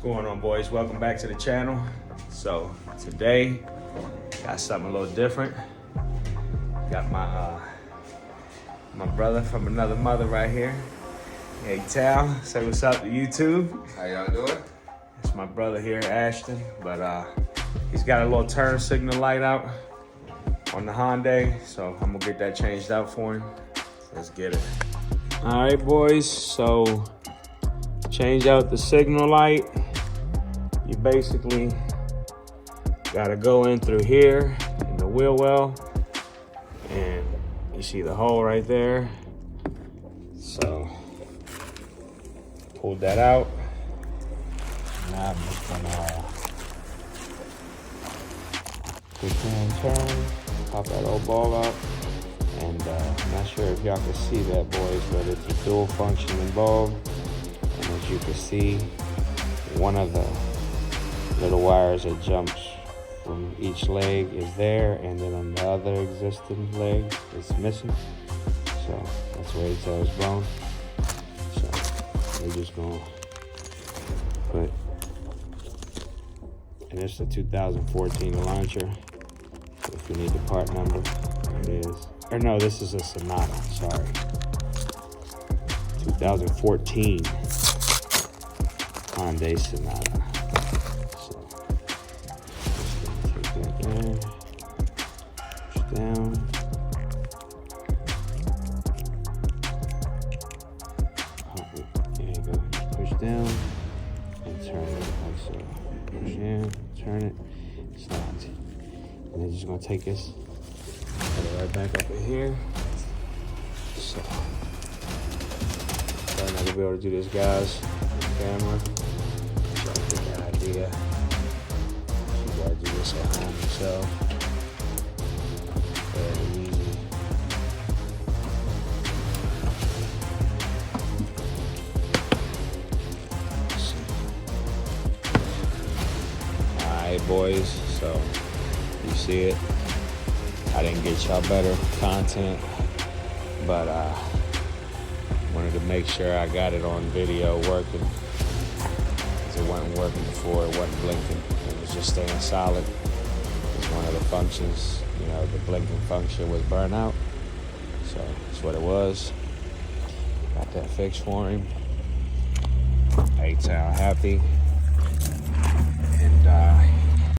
Going on, boys? Welcome back to the channel. So today got something a little different. Got my my brother from another mother right here. Hey Tal, say what's up to YouTube. How y'all doing? It's my brother here, Ashton, but he's got a little turn signal light out on the Hyundai, so I'm gonna get that changed out for him. Let's get it. All right, boys, so change out the signal light. You basically gotta go in through here in the wheel well, and you see the hole right there. So pulled that out. Now I'm just gonna push and turn, pop that old ball out, and I'm not sure if y'all can see that, boys, but it's a dual functioning bulb, and as you can see, one of the little wires that jumps from each leg is there, and then on the other existing leg it's missing. So that's where it tells blown. So we're just gonna put, and it's the 2014 launcher. So if you need the part number, it is. Or no, this is a Sonata, sorry. 2014 Hyundai Sonata. Push down. There you go. Push down and turn it like so. Push in, turn it, slide. And then just gonna take this, put it right back up in here. So, probably not gonna be able to do this, guys, on camera. So I get that idea. You gotta do this at home yourself. Very easy. Alright, boys, so you see it. I didn't get y'all better content, but wanted to make sure I got it on video working. It wasn't working before, it wasn't blinking. It was just staying solid. It's one of the functions, you know, the blinking function was burnt out. So that's what it was. Got that fixed for him. A-Town happy.